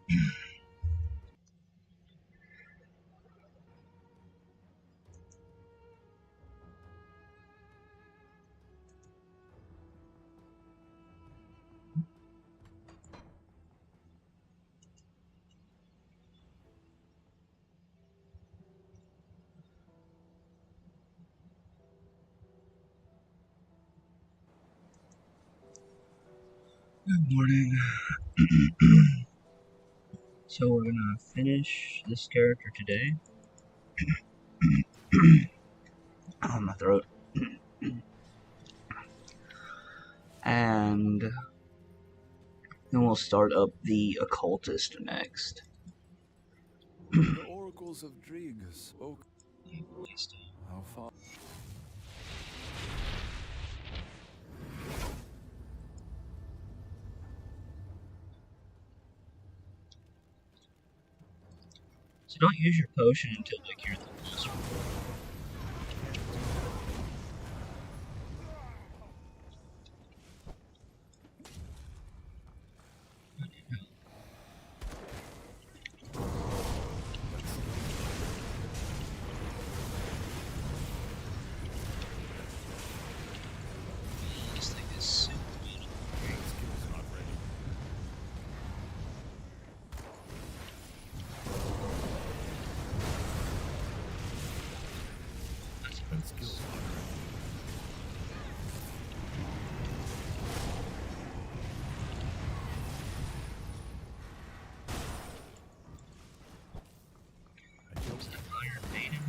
Good morning. So we're gonna finish this character today. Oh, my throat. And then we'll start up the occultist next. The oracles of Drig spoke. How far? So don't use your potion until like you're the closer. This thing is super metal. Skills not ready. Skills not ready. Is that Iron Maiden?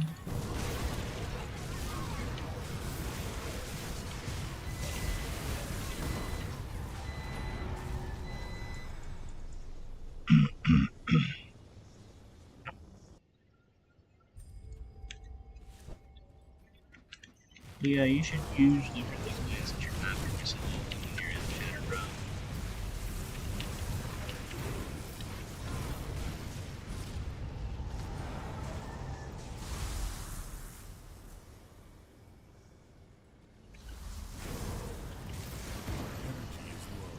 Yeah, you should use the class that you're not practicing when you're in Shattered Realm. Energy is low.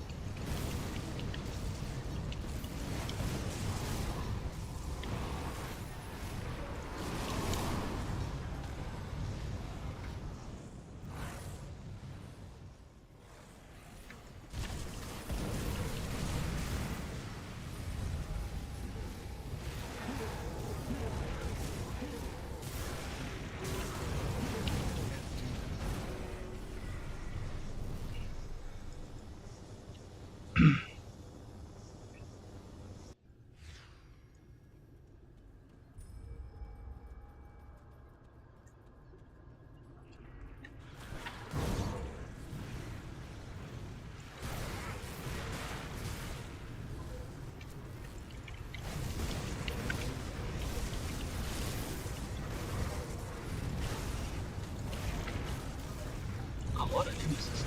I want to do this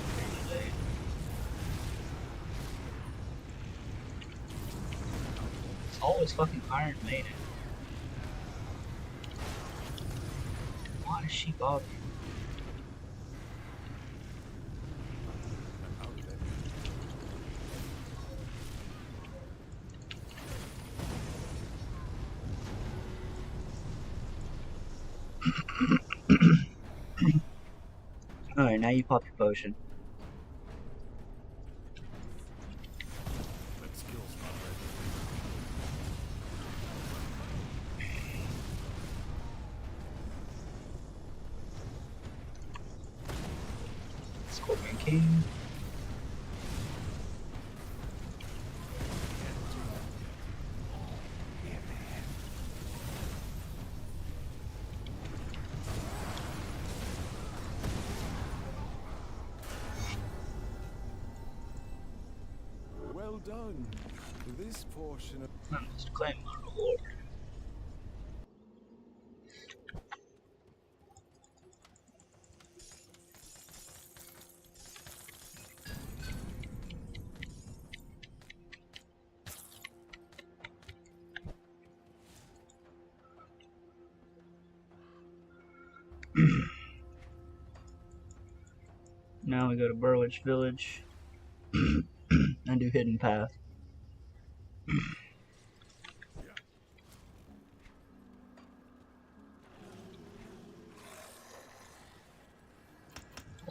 today. It's always fucking Iron Maiden. Why does she bother you? I'm out of energy. Alright, now you pop your potion. But skills not ready. Scorpion King. Well done. This portion of I must claim my reward. Now we go to Burwich Village and do Hidden Path.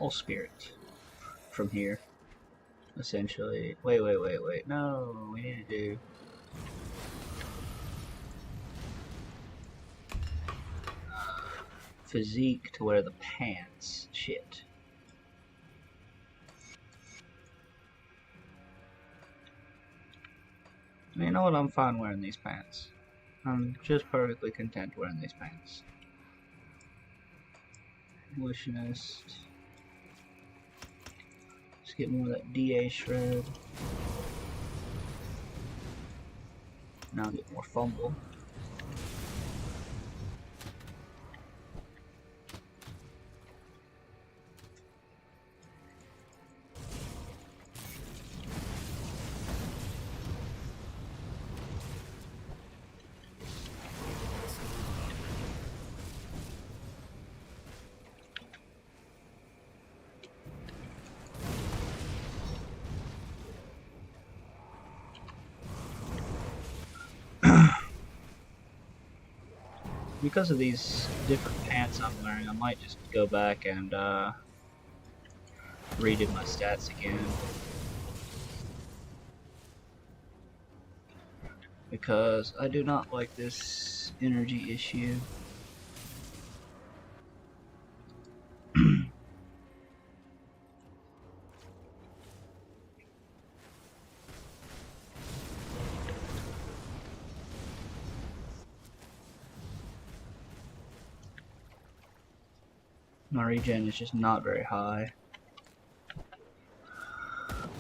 all spirit from here, essentially. Wait. No, we need to do... physique to wear the pants. Shit. You know what? I'm fine wearing these pants. I'm just perfectly content wearing these pants. Demolitionist. Let's get more of that DA shred. Now get more fumble. Because of these different pants I'm wearing, I might just go back and redo my stats again. Because I do not like this energy issue. My regen is just not very high.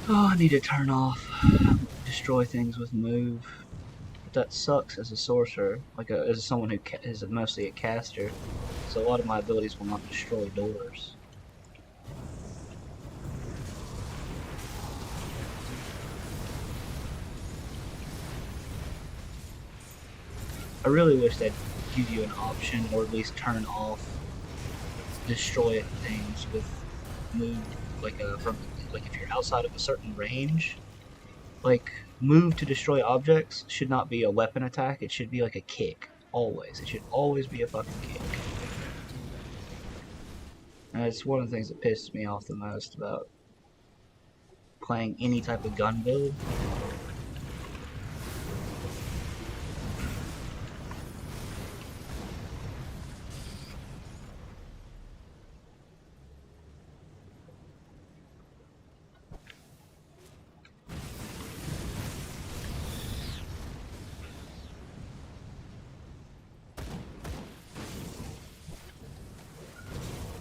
Oh, I need to turn off destroy things with move. But that sucks as a sorcerer, like as someone who is mostly a caster. So a lot of my abilities will not destroy doors. I really wish they'd give you an option, or at least turn off destroy things with move, like if you're outside of a certain range. Like, move to destroy objects should not be a weapon attack, it should be like a kick. Always. It should always be a fucking kick. And it's one of the things that pisses me off the most about playing any type of gun build.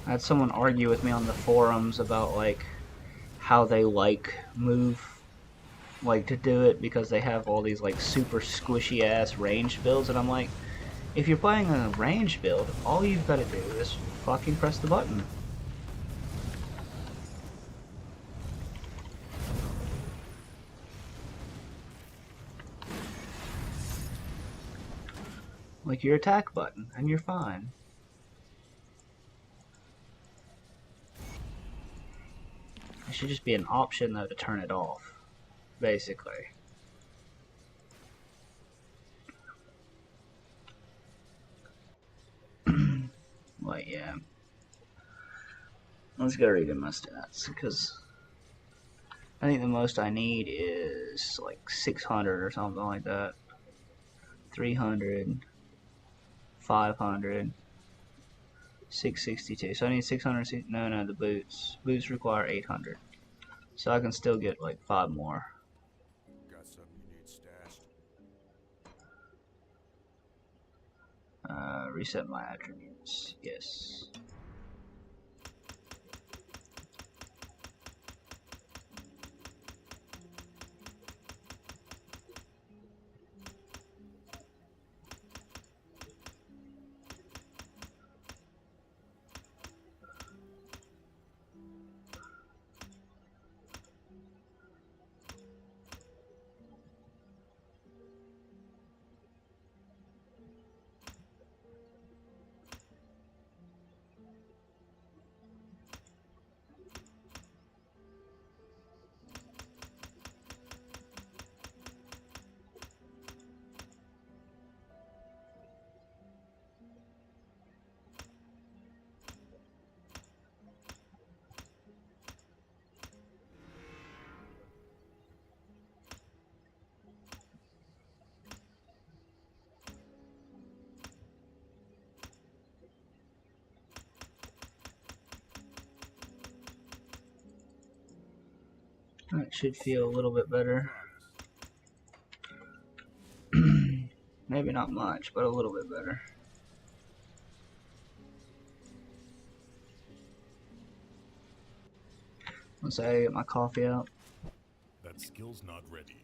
I had someone argue with me on the forums about like how they like move like to do it because they have all these like super squishy ass ranged builds, and I'm like, if you're playing a ranged build, all you've got to do is fucking press the button. Like your attack button, and you're fine. It should just be an option though to turn it off, basically. Like, yeah. Let's go read in my stats, because I think the most I need is like 600 or something like that. 300, 500, 662. So I need 600. No, the boots. Boots require 800. So I can still get like 5 more. Got something you need stashed? Reset my attributes. Yes. That should feel a little bit better. Maybe not much, but a little bit better. Once I get my coffee out. That skill's not ready.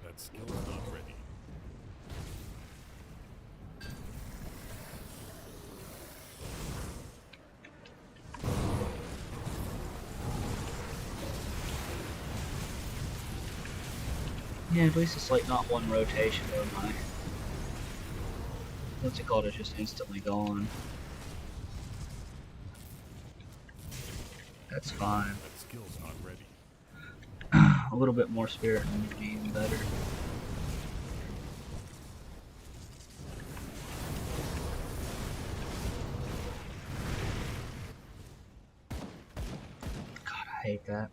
That skill's not ready. Yeah, at least it's like not one rotation where my what's it called is just instantly gone. That's fine. That skill's not ready. A little bit more spirit would be even better. God, I hate that.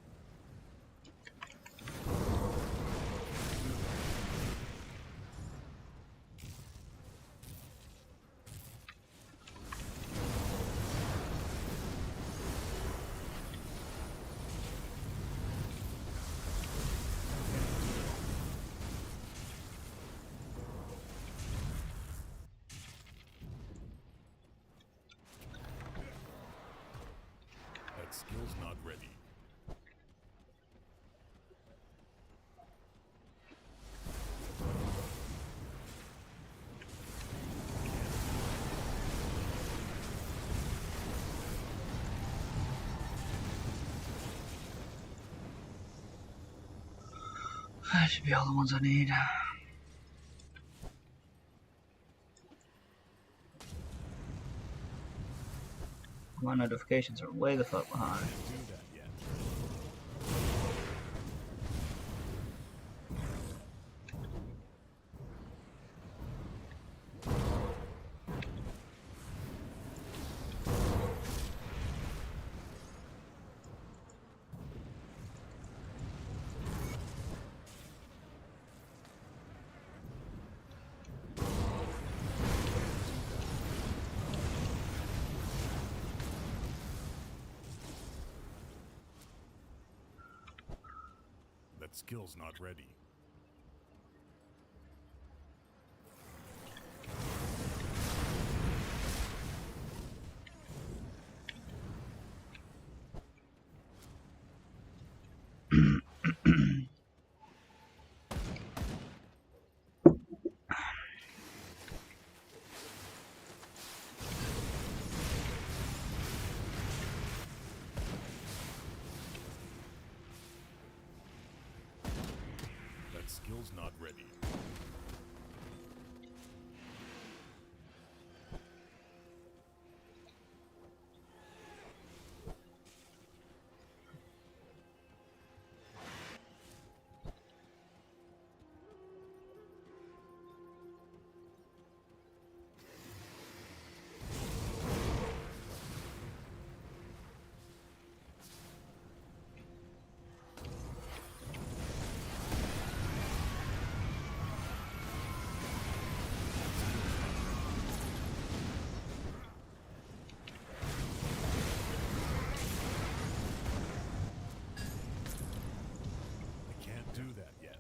That skill's not ready. That should be all the ones I need. My notifications are way the fuck behind. Can't do that yet. That skill's not ready. That skill's not ready. I can't do that yet.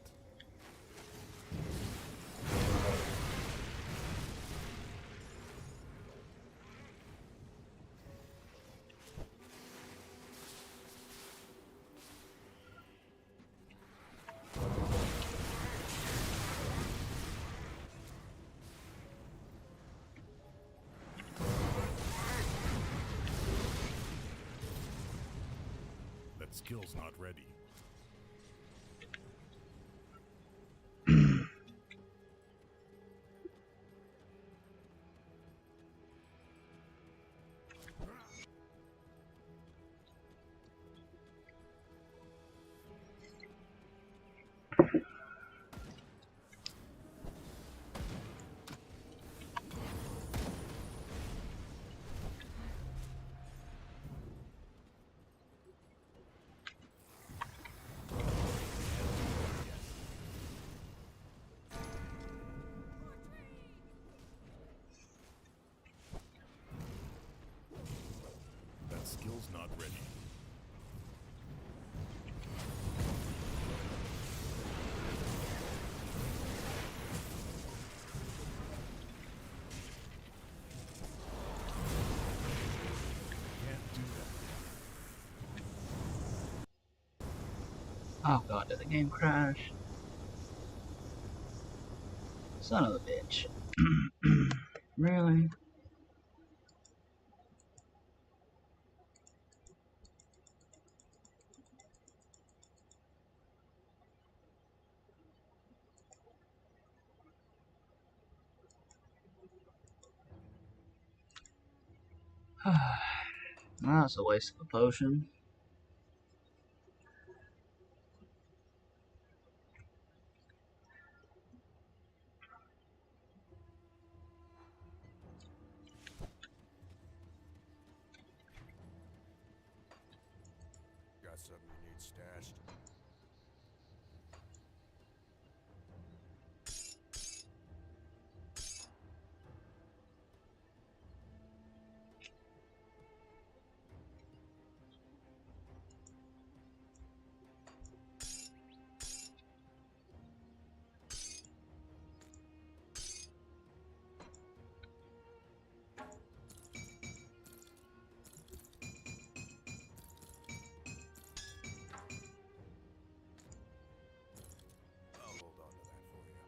That skill's not ready. Oh god, did the game crash? Son of a bitch. Really? That's a waste of a potion. Got something you need stashed? I'll hold on to that for you.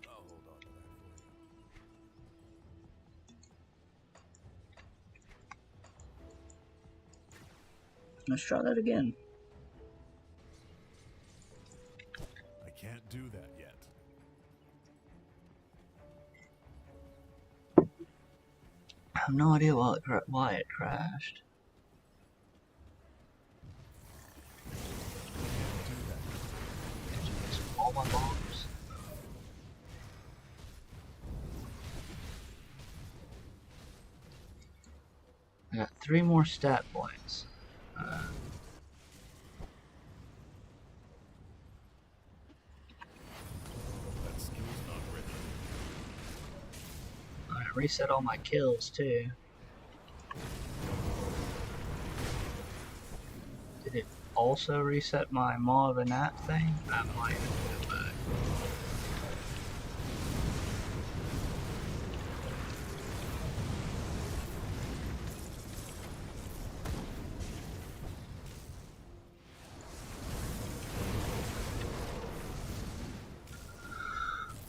I'll hold on to that for you. Let's try that again. I can't do that yet. I have no idea why it crashed. All my bombs. I got 3 more stat points. That skill's not ready. I reset all my kills too. Did it also reset my Maw of a Gnat thing? That might have put it back.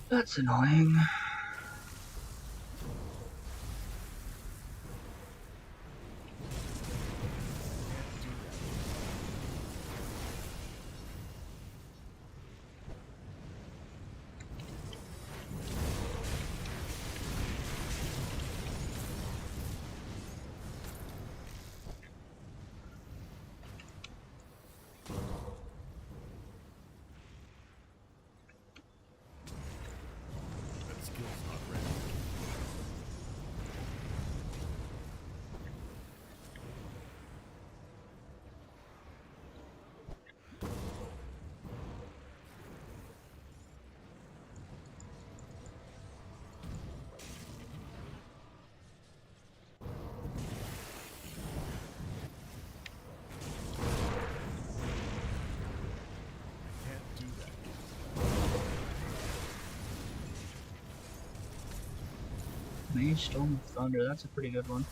That's annoying. That skill's not ready. I can't do that yet. Mage Storm of Thunder, that's a pretty good one.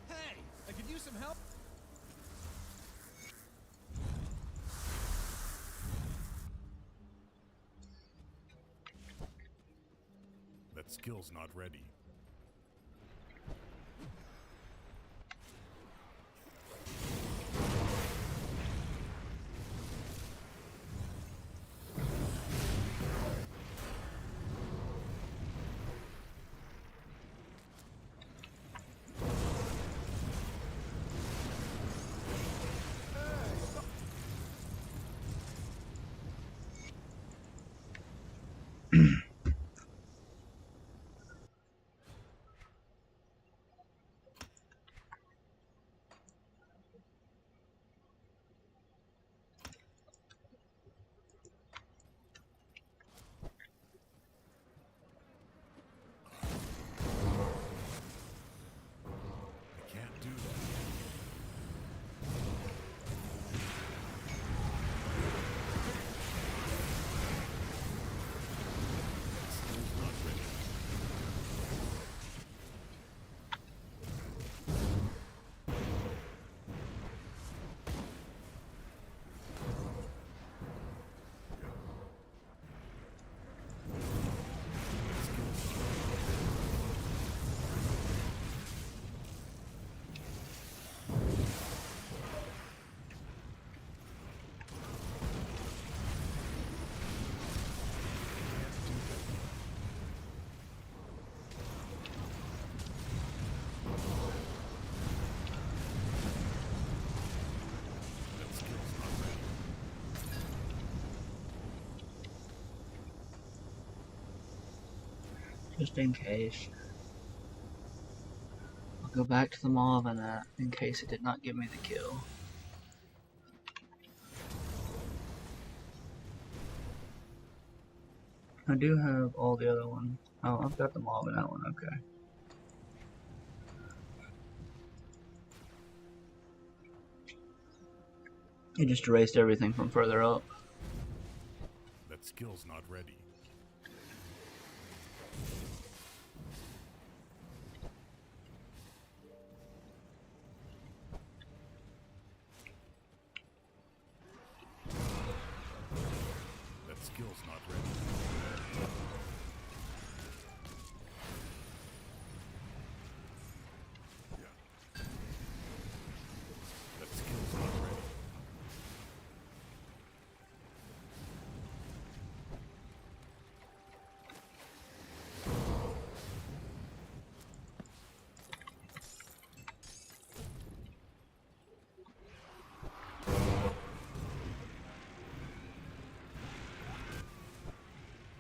Hey! I could use some help! That skill's not ready. Just in case. I'll go back to the mob and that in case it did not give me the kill. I do have all the other ones. Oh, I've got the mob in that one, okay. It just erased everything from further up. That skill's not ready. That skill's not ready. Yeah. That skill's not ready.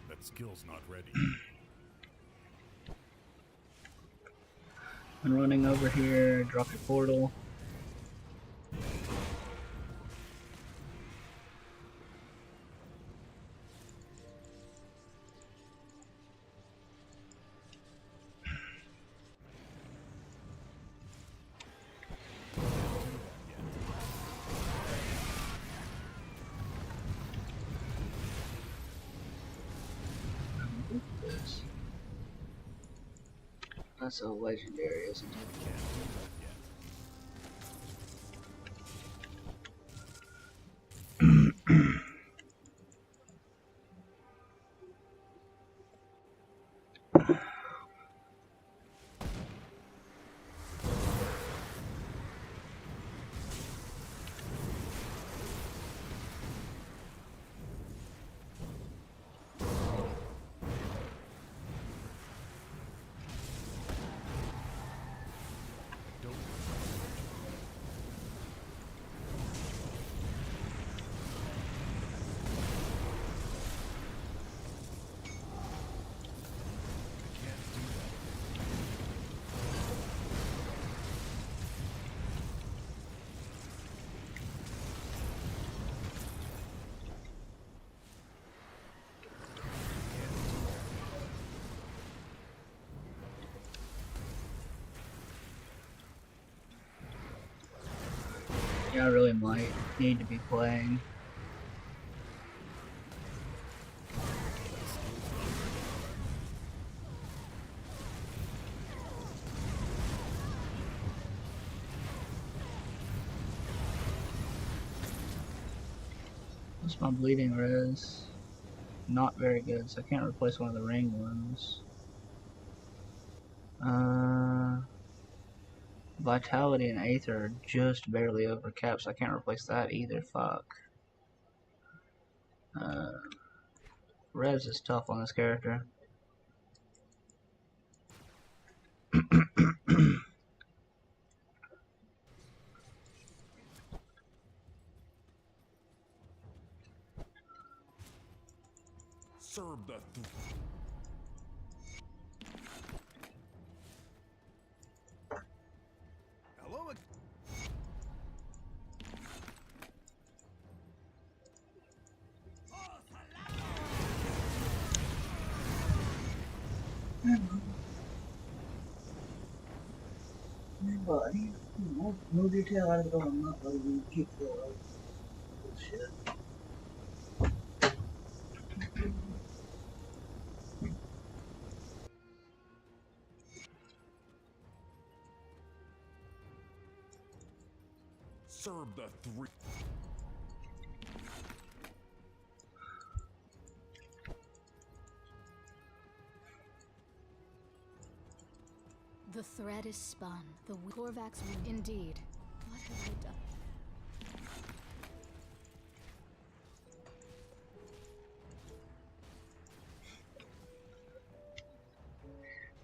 That skill's not ready. I'm running over here, drop your portal. That's a legendary, isn't it? Can't do that yet. Don't Yeah, I really might need to be playing. What's my bleeding res? Not very good, so I can't replace one of the ring ones. Vitality and Aether are just barely over cap, so I can't replace that either. Fuck. Res is tough on this character. Serve the Hello again. Buddy, move your tail out of the door. I'm not letting you keep going. Bullshit. Serve the three. The thread is spun. The Korvax wound. Indeed. What have I done?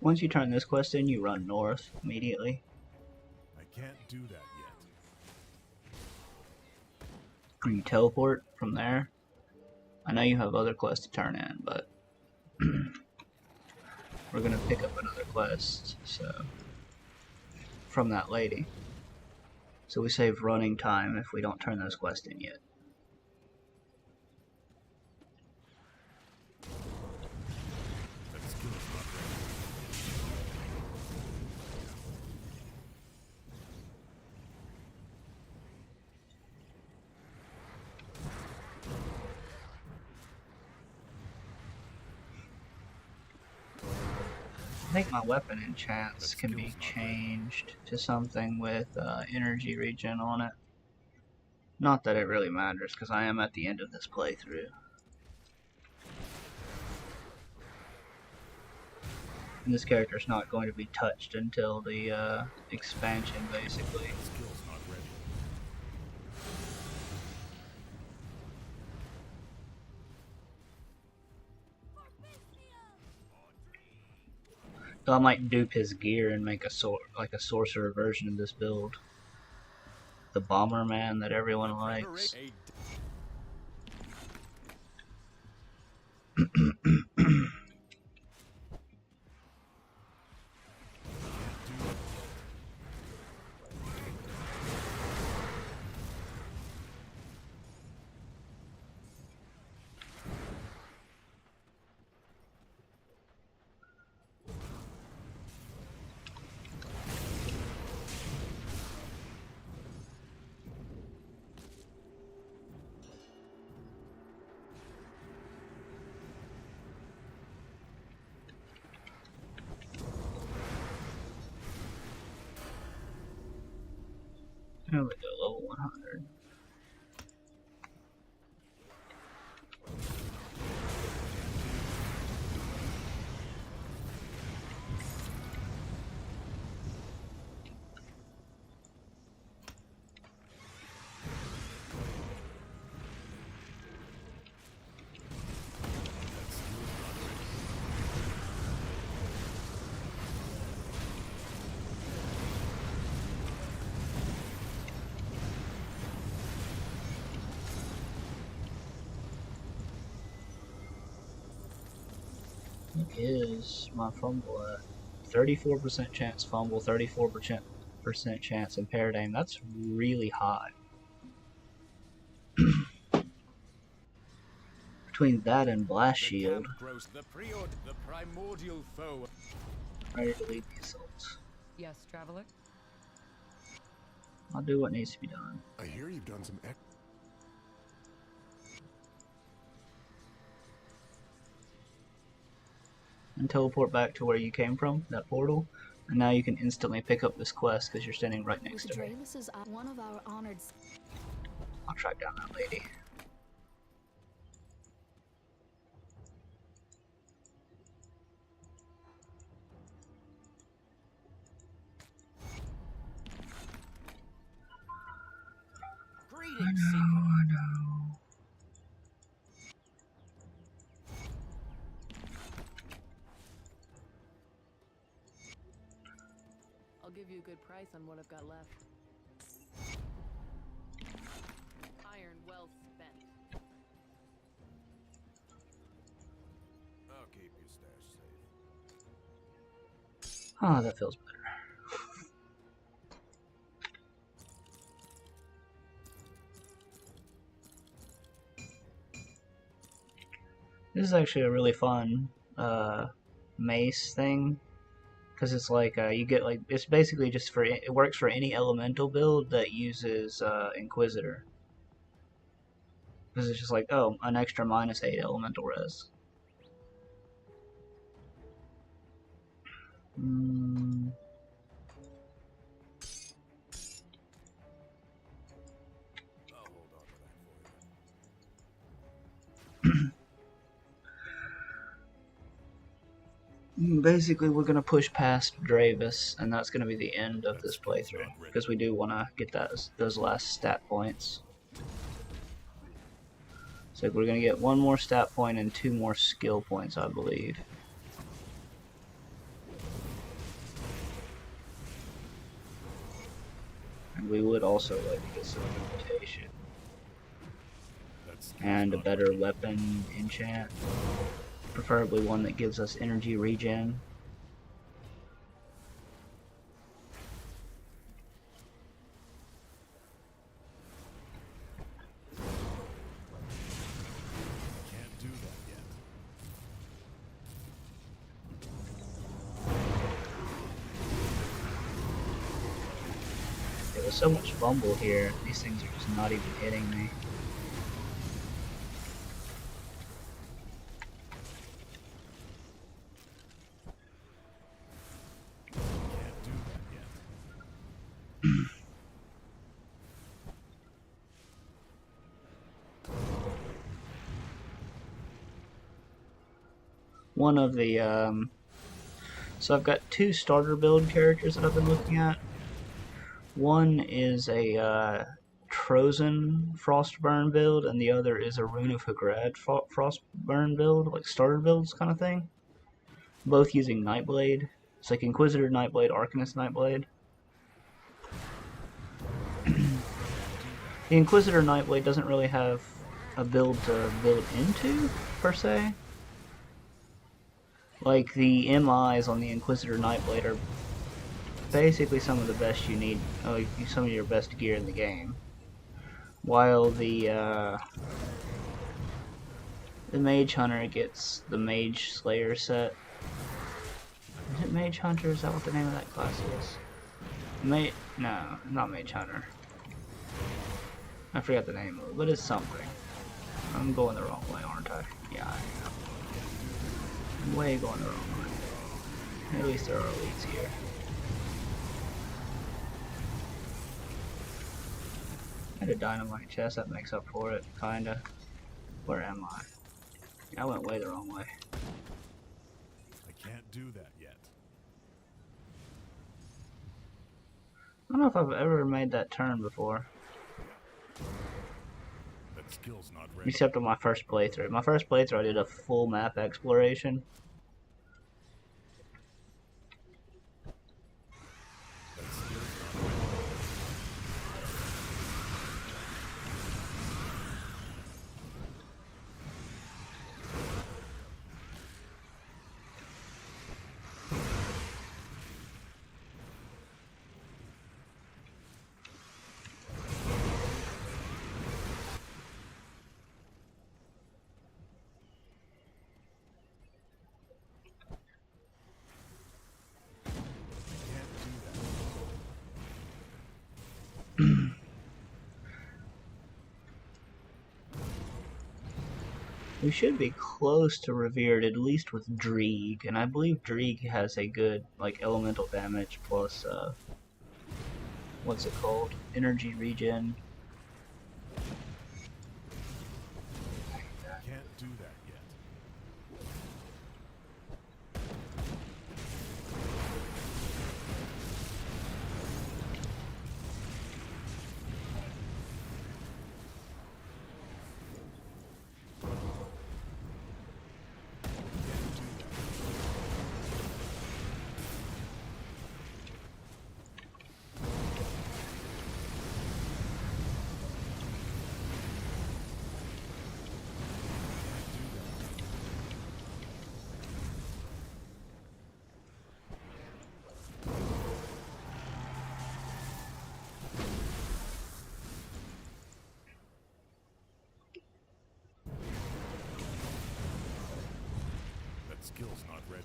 Once you turn this quest in, you run north immediately. I can't do that yet. Or you teleport from there. I know you have other quests to turn in, but we're gonna pick up another quest, so from that lady. So we save running time if we don't turn those quests in yet. That skill's not ready. I think my weapon enchants can be changed to something with energy regen on it. Not that it really matters, because I am at the end of this playthrough. And this character's not going to be touched until the expansion, basically. That skill's not ready. So I might dupe his gear and make a like a sorcerer version of this build. The bomber man that everyone likes. There we go, level 100. What is my fumble at? 34% chance fumble, 34% chance impaired aim. That's really high. Between that and blast shield, The primordial foe. ready to lead the assaults. Yes, traveler? I'll do what needs to be done. I hear you've done some And teleport back to where you came from, that portal. And now you can instantly pick up this quest because you're standing right next With to me. Draelis is one of our honored. I'll track down that lady. Greetings, I know. I'll give you a good price on what I've got left. Iron well spent. I'll keep your stash safe. Ah, that feels better. This is actually a really fun mace thing, because it's like you get like it's basically just for it works for any elemental build that uses Inquisitor. Because it's just like, oh, an extra -8 elemental res. I'll hold on to that for you. Basically, we're gonna push past Dravis, and that's gonna be the end of this playthrough, because we do want to get those last stat points. So we're gonna get one more stat point and 2 more skill points, I believe. And we would also like to get some mutation and a better weapon enchant, preferably one that gives us energy regen. so much fumble here. These things are just not even hitting me. Can't do that yet. One of the, so I've got two starter build characters that I've been looking at. One is a Trozen Frostburn build, and the other is a Rune of Hagrad Frostburn build, like starter builds kind of thing. Both using Nightblade. It's like Inquisitor Nightblade, Arcanist Nightblade. The Inquisitor Nightblade doesn't really have a build to build into, per se. Like, the MIs on the Inquisitor Nightblade are basically some of the best you need, like some of your best gear in the game. While the Mage Hunter gets the Mage Slayer set. Is it Mage Hunter? Is that what the name of that class is? No, not Mage Hunter. I forgot the name of it, but it's something. I'm going the wrong way, aren't I? Yeah, I am. I'm way going the wrong way. At least there are elites here. I had a dynamite chest that makes up for it, kinda. Where am I? I went way the wrong way. I can't do that yet. I don't know if I've ever made that turn before. That skill's not ready. Except on my first playthrough. My first playthrough I did a full map exploration. That skill's not ready. We should be close to revered, at least with Dreeg, and I believe Dreeg has a good, like, elemental damage plus, what's it called? Energy regen. Can't do that yet. That skill's not ready.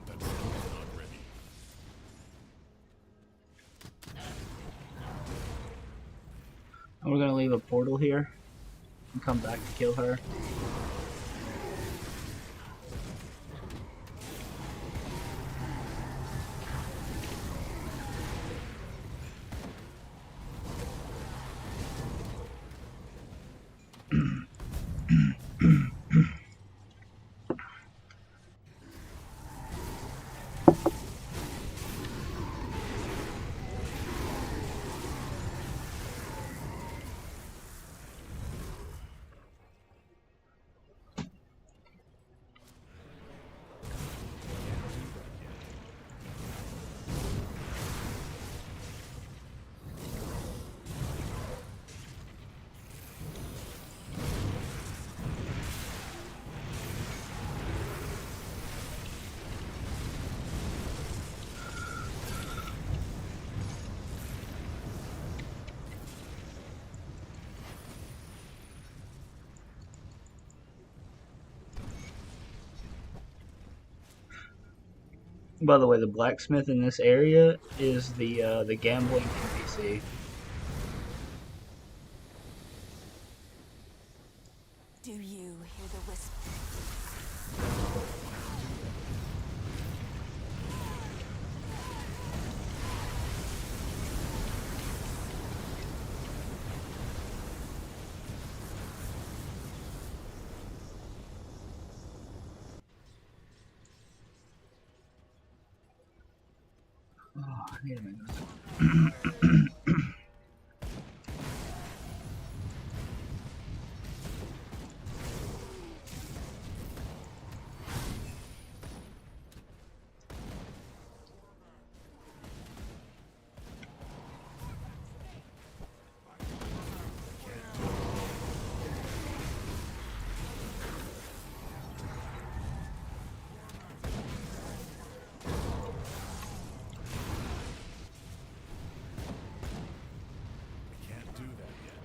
That skill's not ready. And we're gonna leave a portal here and come back to kill her. By the way, the blacksmith in this area is the gambling NPC. Do you hear the whisper? Oh, I need to make this. I can't do that yet.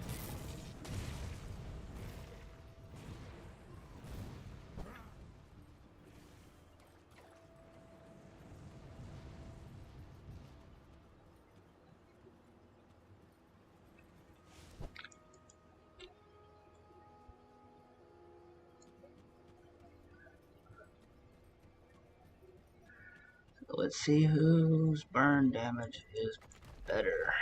Let's see whose burn damage is better.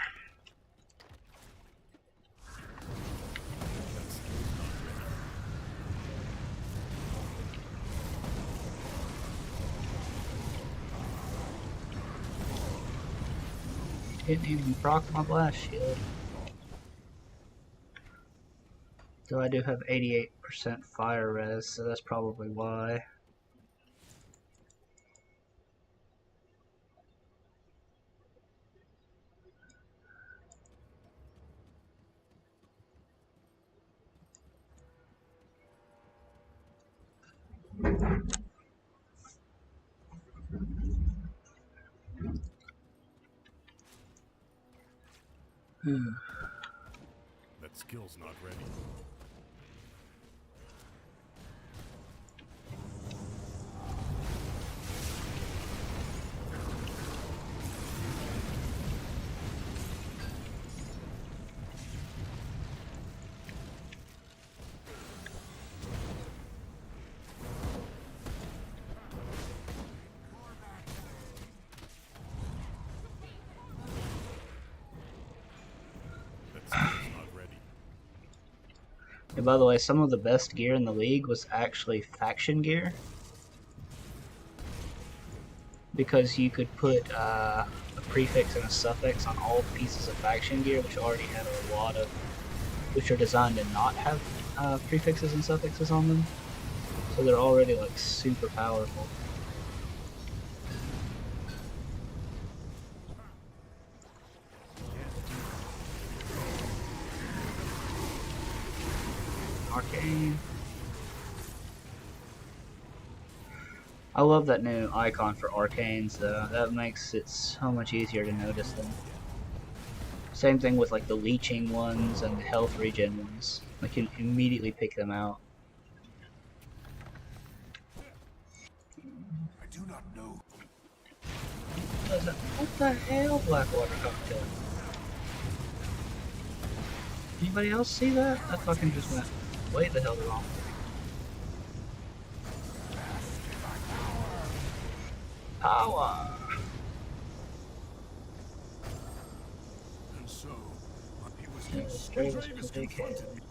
Didn't even proc my blast shield. Though I do have 88% fire res, so that's probably why. That skill's not ready. That skill's not ready. And by the way, some of the best gear in the league was actually faction gear. Because you could put a prefix and a suffix on all pieces of faction gear, which already had a lot of, which are designed to not have prefixes and suffixes on them. So they're already like super powerful. Arcane. I love that new icon for arcanes though. That makes it so much easier to notice them. Same thing with like the leeching ones and the health regen ones. I can immediately pick them out. I do not know. What the hell, Blackwater cocktail? Anybody else see that? That fucking just went way the hell wrong. Power! And so, he was Yeah, straight as a big head. confronted me.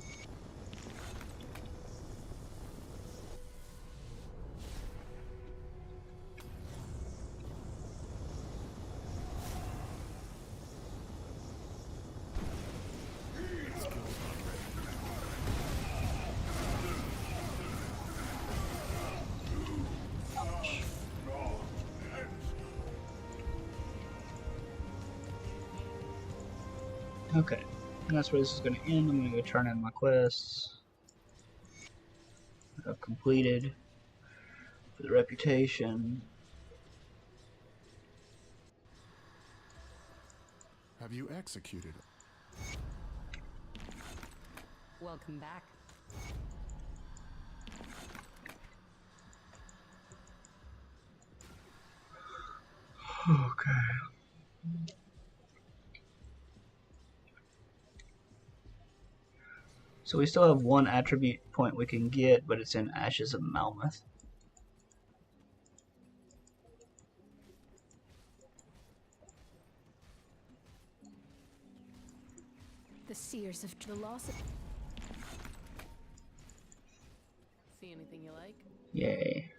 Okay, and that's where this is going to end. I'm going to go turn in my quests. I've completed for the reputation. Have you executed? Welcome back. So we still have one attribute point we can get, but it's in Ashes of Malmoth. The seers of the loss of See anything you like? Yay.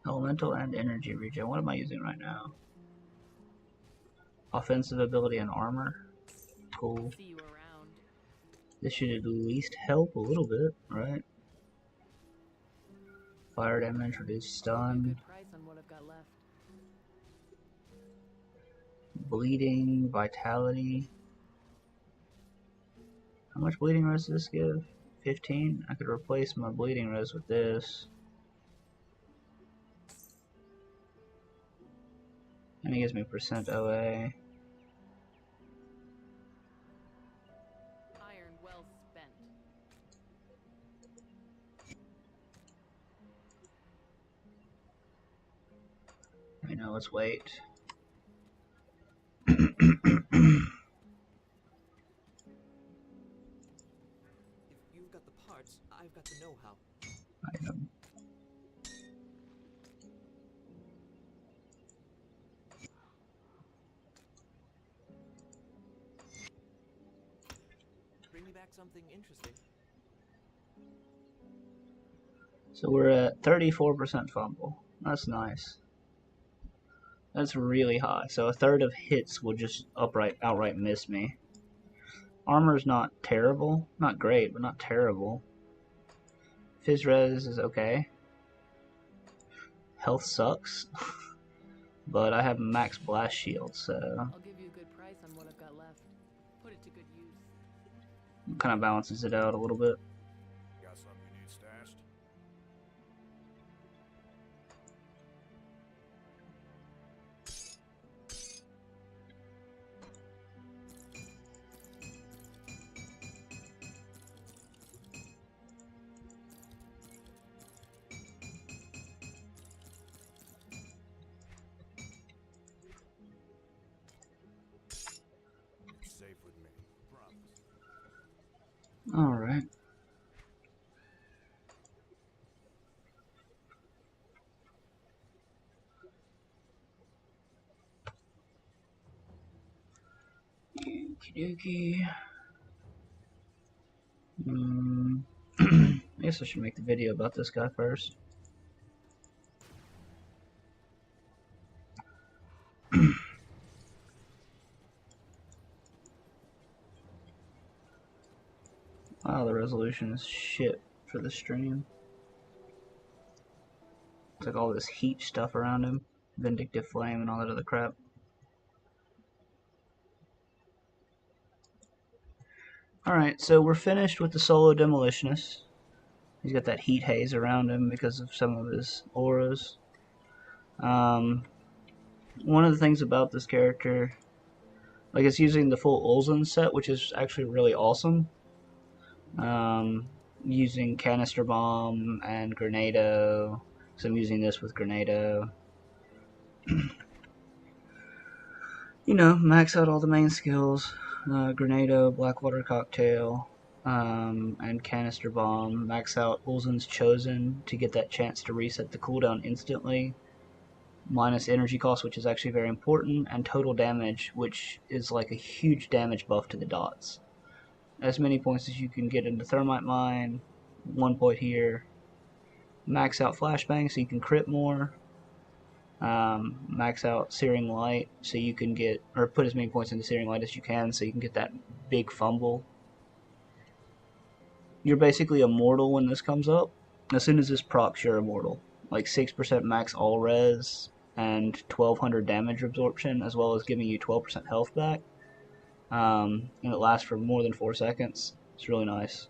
Elemental and energy regen. What am I using right now? Offensive ability and armor. Cool. See you around. This should at least help a little bit, right? Fire damage, reduce I'll give you a stun. good price on what I've got left. Bleeding, vitality. How much bleeding res does this give? 15? I could replace my bleeding res with this. And it gives me percent OA. Iron well spent. I know, let's wait. If you've got the parts, I've got the know-how. Item. Bring me back something interesting. So we're at 34% fumble. That's nice. That's really high. So a third of hits will just outright miss me. Armor's not terrible. Not great, but not terrible. Phys res is okay. Health sucks. But I have max blast shield, so I'll give you a good price on what I've got left. Put it to good use. it kind of balances it out a little bit. Got something you need stashed? It's safe with me. Promise. Alright. Okey-dokey. I guess I should make the video about this guy first. Wow, the resolution is shit for the stream. It's like all this heat stuff around him. Vindictive Flame and all that other crap. Alright, so we're finished with the solo Demolitionist. He's got that heat haze around him because of some of his auras. One of the things about this character, like, it's using the full Ulzen set, which is actually really awesome. Using Canister Bomb and Grenado, so I'm using this with Grenado. You know, max out all the main skills. Grenado, Blackwater Cocktail, and Canister Bomb. Max out Ulzen's Chosen to get that chance to reset the cooldown instantly. Minus energy cost, which is actually very important, and total damage, which is like a huge damage buff to the dots. As many points as you can get into Thermite Mine, 1 point here. Max out Flashbang so you can crit more. Max out Searing Light so you can get, or put as many points into Searing Light as you can so you can get that big fumble. You're basically immortal when this comes up. As soon as this procs, you're immortal. Like 6% max all res and 1200 damage absorption, as well as giving you 12% health back. And it lasts for more than 4 seconds. It's really nice.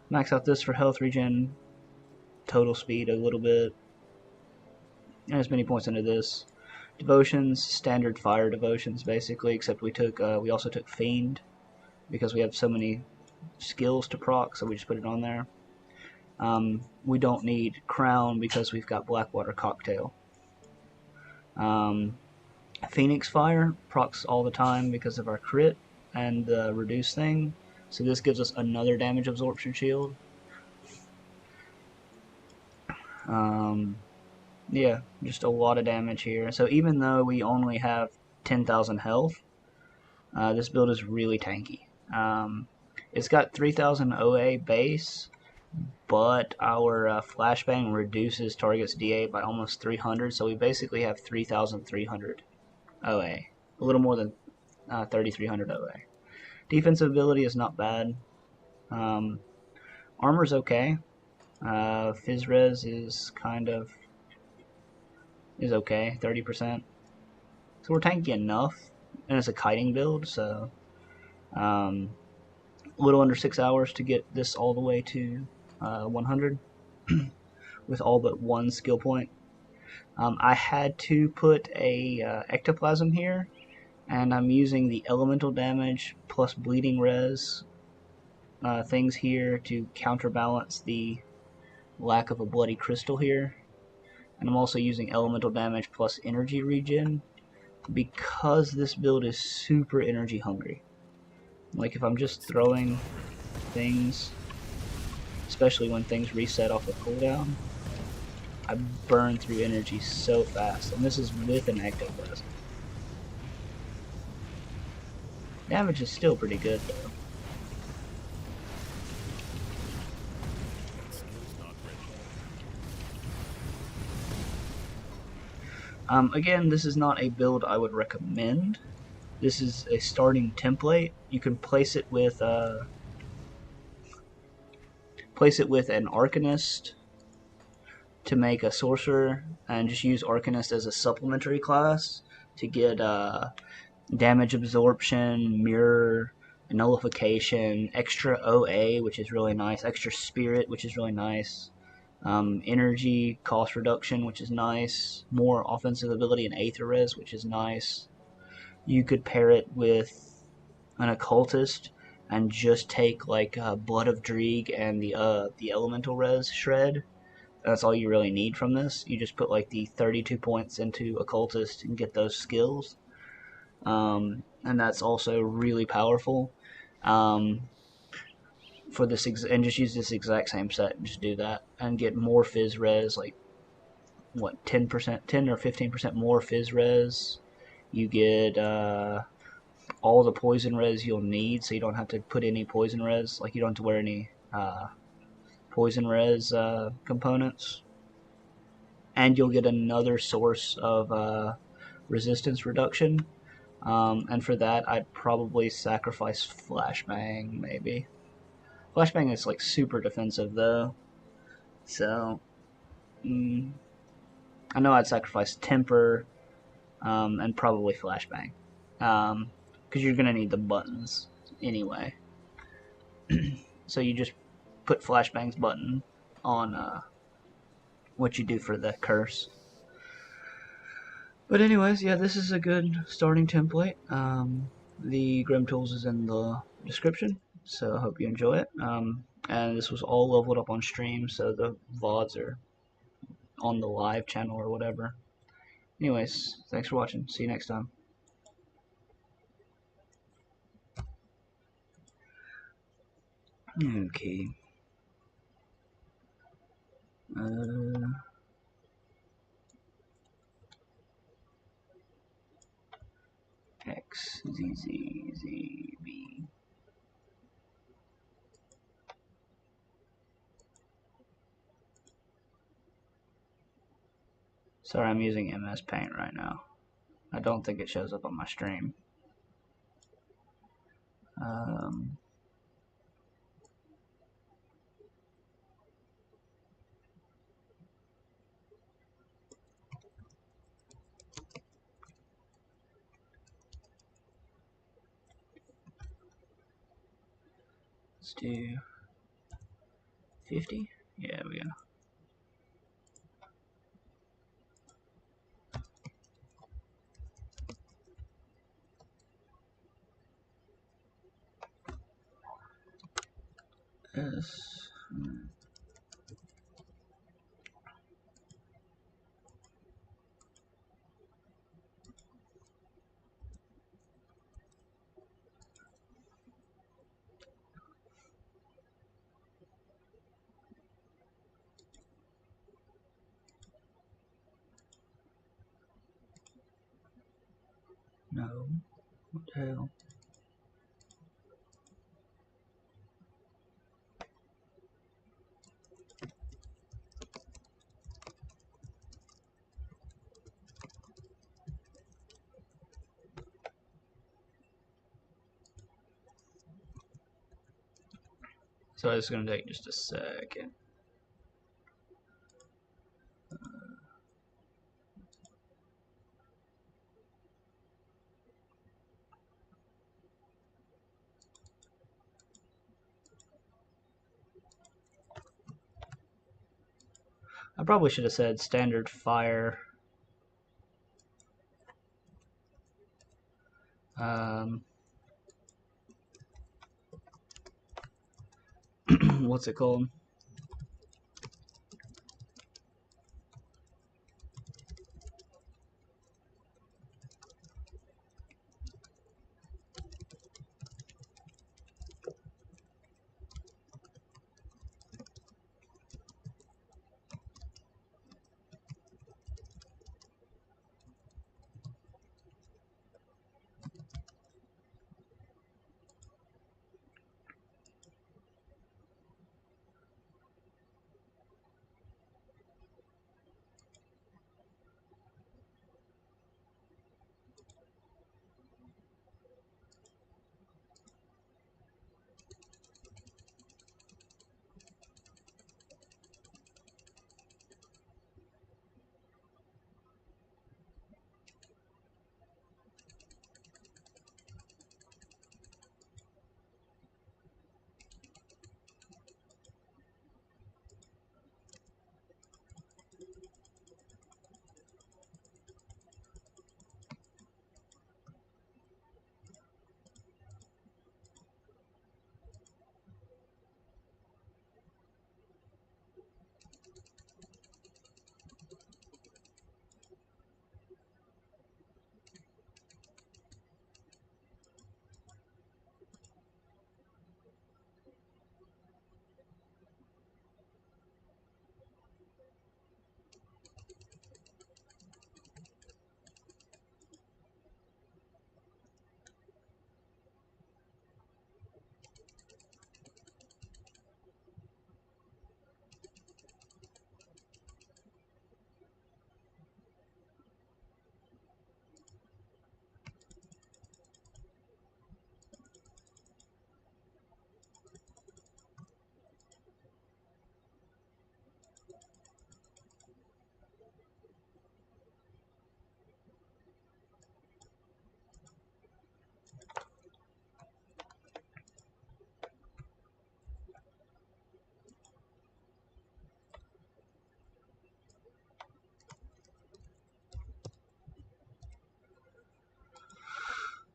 Max out this for health regen, total speed a little bit, and as many points into this. Devotions, standard fire devotions basically, except we also took Fiend because we have so many skills to proc, so we just put it on there. We don't need Crown because we've got Blackwater Cocktail. Phoenix Fire procs all the time because of our crit and the reduce thing. So this gives us another damage absorption shield. Yeah, just a lot of damage here. So even though we only have 10,000 health, this build is really tanky. It's got 3,000 OA base, but our flashbang reduces target's DA by almost 300, so we basically have 3,300 OA. A little more than 3,300 OA. Defensive ability is not bad. Armor's okay. Fizz res is okay, 30%. So we're tanky enough, and it's a kiting build, so a little under 6 hours to get this all the way to 100 with all but one skill point. I had to put a ectoplasm here, and I'm using the elemental damage plus bleeding res things here to counterbalance the lack of a bloody crystal here. And I'm also using elemental damage plus energy regen because this build is super energy hungry. Like if I'm just throwing things, especially when things reset off of cooldown, I burn through energy so fast, and this is with an ectoplasm. Damage is still pretty good though. Again, this is not a build I would recommend. This is a starting template. You can place it with an Arcanist to make a sorcerer, and just use Arcanist as a supplementary class to get damage absorption, mirror, nullification, extra OA, which is really nice, extra spirit, which is really nice, energy cost reduction, which is nice, more offensive ability and Aether Res, which is nice. You could pair it with an occultist and just take like Blood of Dreeg and the elemental res shred. That's all you really need from this. You just put like the 32 points into occultist and get those skills, and that's also really powerful. For this and just use this exact same set and just do that and get more fizz res, like what 10%, 10 or 15% more fizz res. You get all the poison res you'll need, so you don't have to put any poison res, like you don't have to wear any poison res components. And you'll get another source of resistance reduction. And for that, I'd probably sacrifice Flashbang, maybe. Flashbang is like super defensive though, so I know I'd sacrifice Temper and probably Flashbang, because you're gonna need the buttons anyway. So you just put Flashbang's button on what you do for the curse. But anyways, yeah, this is a good starting template. The Grim Tools is in the description, so I hope you enjoy it. And this was all leveled up on stream, so the VODs are on the live channel or whatever. Anyways, thanks for watching. See you next time. Okay. X Z Z Z B. Sorry, I'm using MS Paint right now. I don't think it shows up on my stream. Let's do 50. Yeah, we go. S. No. What the hell? So it's going to take just a second. I probably should have said standard fire. What's it called?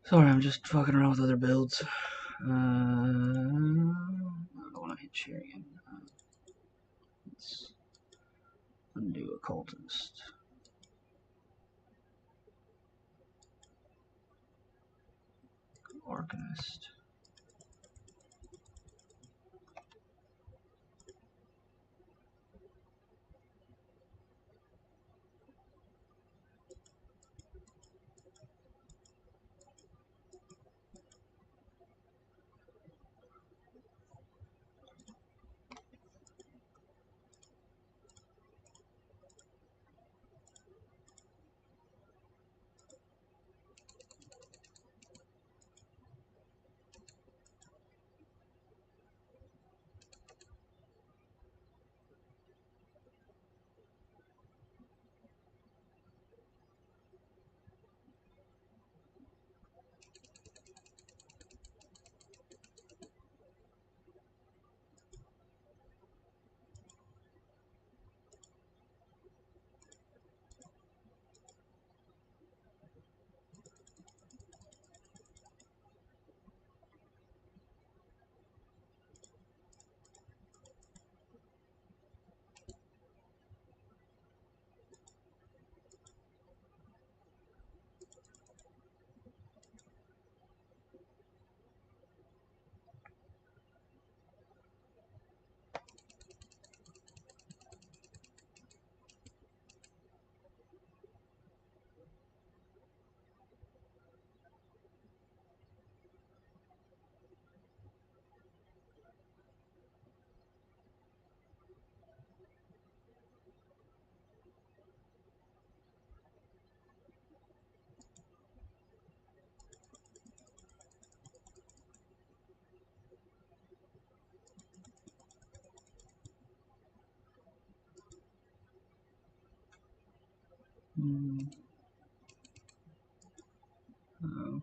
Sorry, I'm just fucking around with other builds. I don't want to hit share again. Let's undo occultist. Arcanist. Hmm. Oh.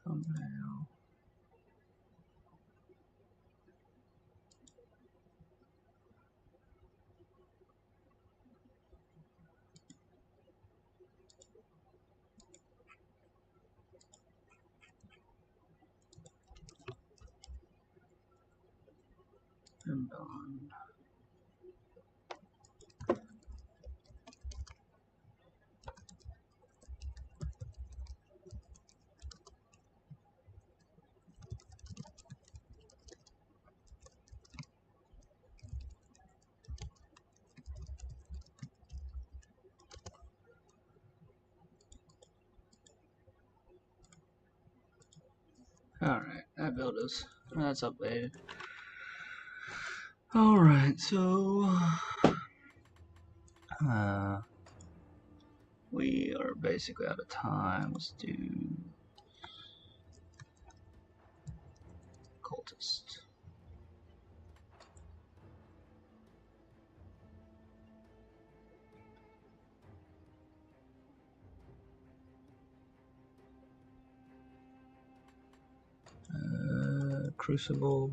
Thumbnail. And on. Alright, that's updated. Alright, so we are basically out of time. Let's do cultist. Crucible.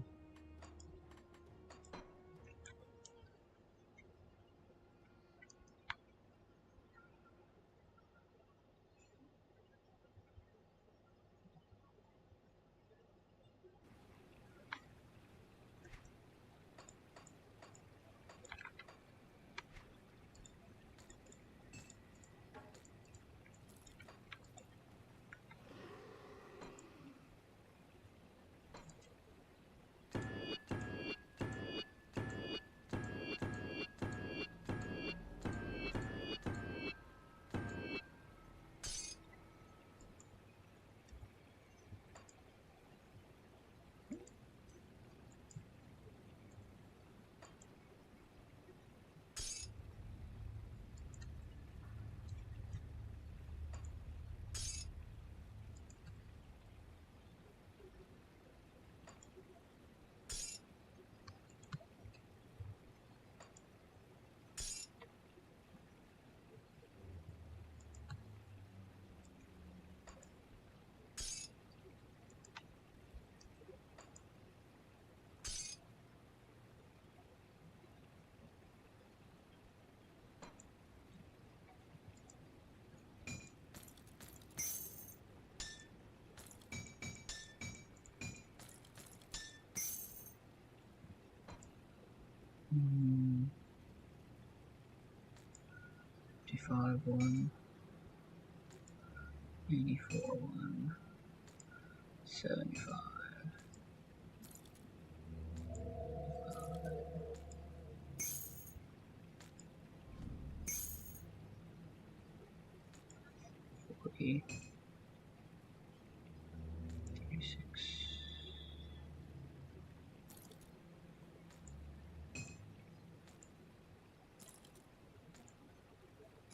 Hmm. 55 1, 84 1, 75. 40, 36,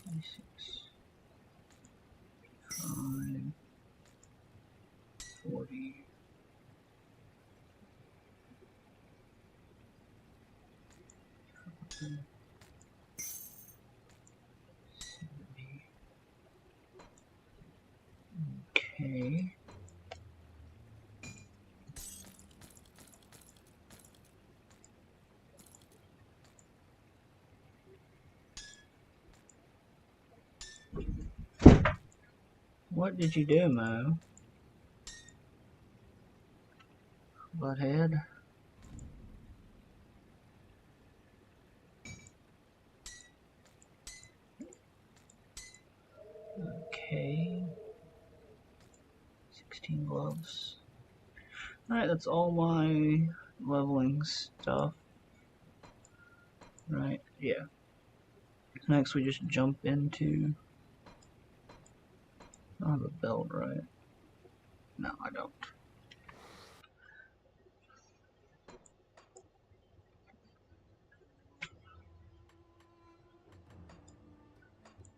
26, 5, 40, 70. Okay. What did you do, Mo? Butthead? Okay. 16 gloves. Alright, that's all my leveling stuff. Right, yeah. Next we just jump into... I have a belt, right? No, I don't.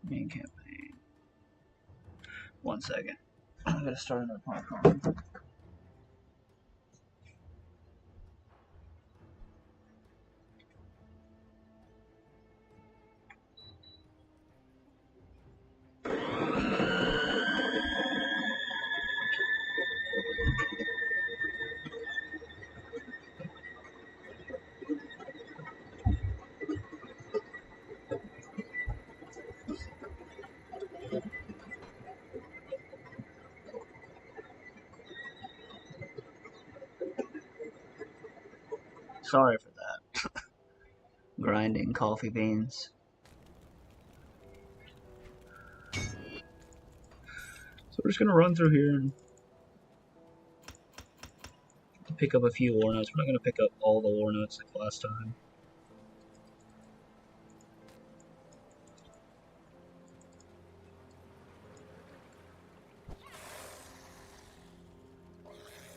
Main campaign. 1 second. I gotta start another podcast. Sorry for that. Grinding coffee beans. So we're just gonna run through here and pick up a few war notes. We're not gonna pick up all the war notes like last time.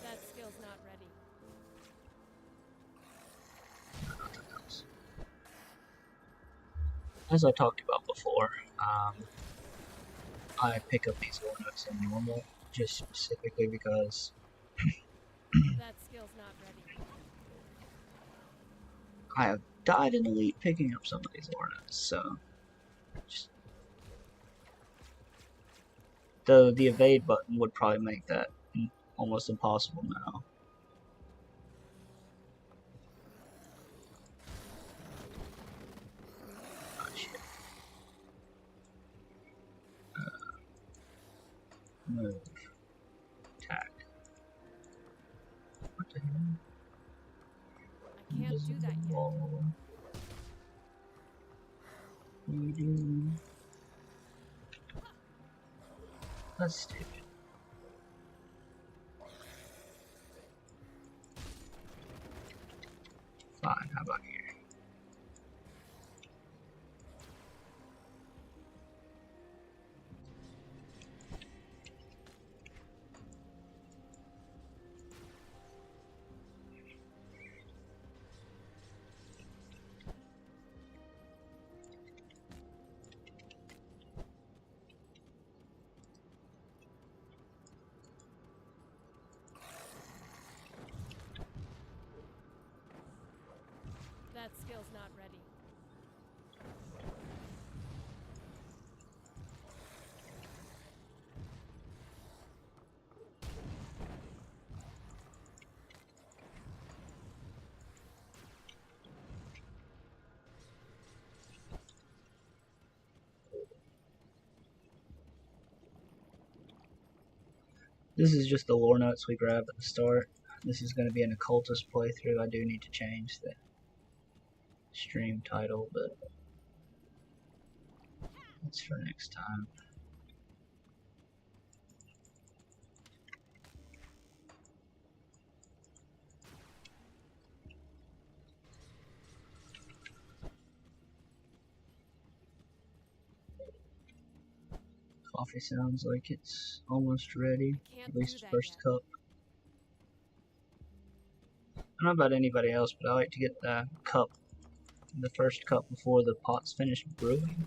That skill's not ready. As I talked about before, I pick up these war notes in normal just specifically because That skill's not ready. I have died in Elite picking up some of these war notes, so just, though the evade button would probably make that almost impossible now. Oh, shit. Move. Attack. What the hell? I can't do that yet. Wall. What are you doing? That's stupid. Fine, how about here? That skill's not ready. This is just the lore notes we grabbed at the start. This is going to be an occultist playthrough. I do need to change the stream title, but that's for next time. Coffee sounds like it's almost ready. Can't At least do that first yet. cup. I don't know about anybody else, but I like to get the first cup before the pot's finished brewing.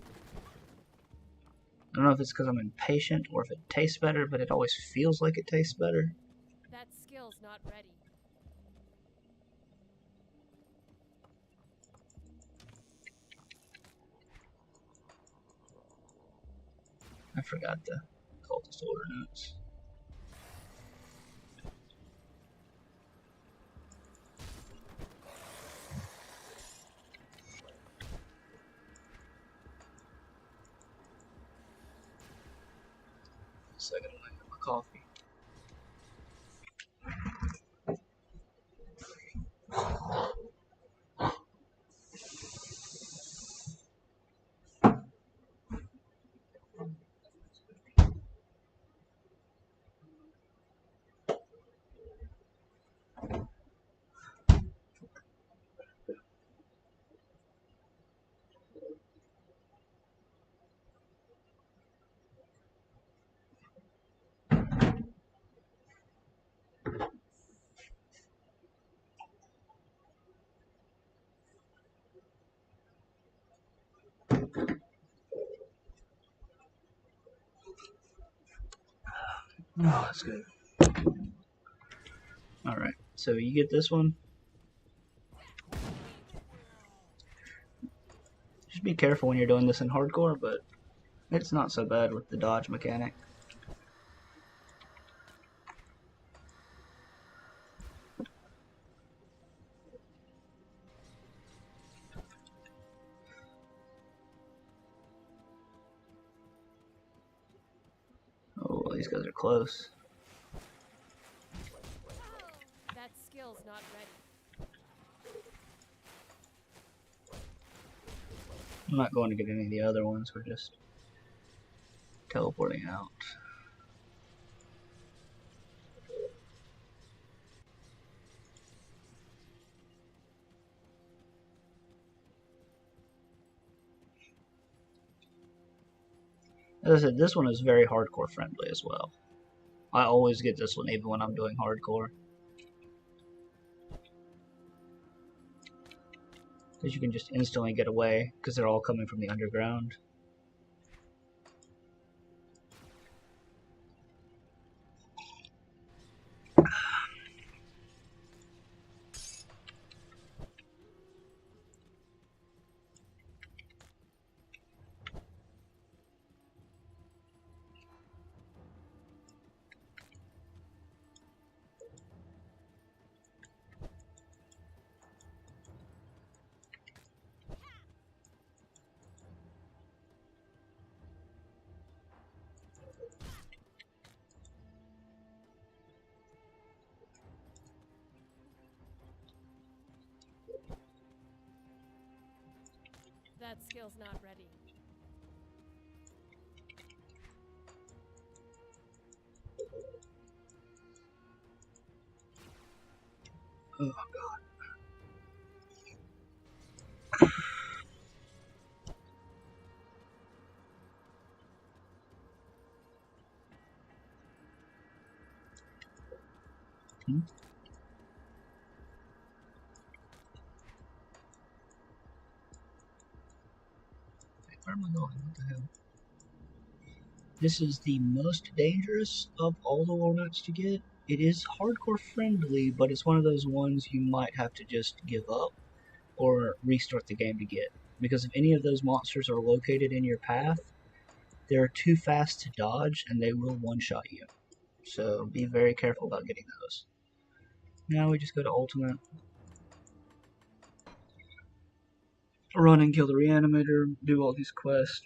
I don't know if it's because I'm impatient or if it tastes better, but it always feels like it tastes better. That skill's not ready. I forgot the cultist order notes. Second, I get my coffee. Oh, that's good. Alright, so you get this one. Just be careful when you're doing this in hardcore, but it's not so bad with the dodge mechanic. Oh, these guys are close. That skill's not ready. I'm not going to get any of the other ones, we're just teleporting out. As I said, this one is very hardcore friendly as well. I always get this one even when I'm doing hardcore. Because you can just instantly get away, because they're all coming from the underground. That skill's not ready. Oh god. Where am I going? What the hell? This is the most dangerous of all the walnuts to get. It is hardcore friendly, but it's one of those ones you might have to just give up or restart the game to get. Because if any of those monsters are located in your path, they're too fast to dodge and they will one-shot you. So be very careful about getting those. Now we just go to ultimate. Run and kill the reanimator, do all these quests.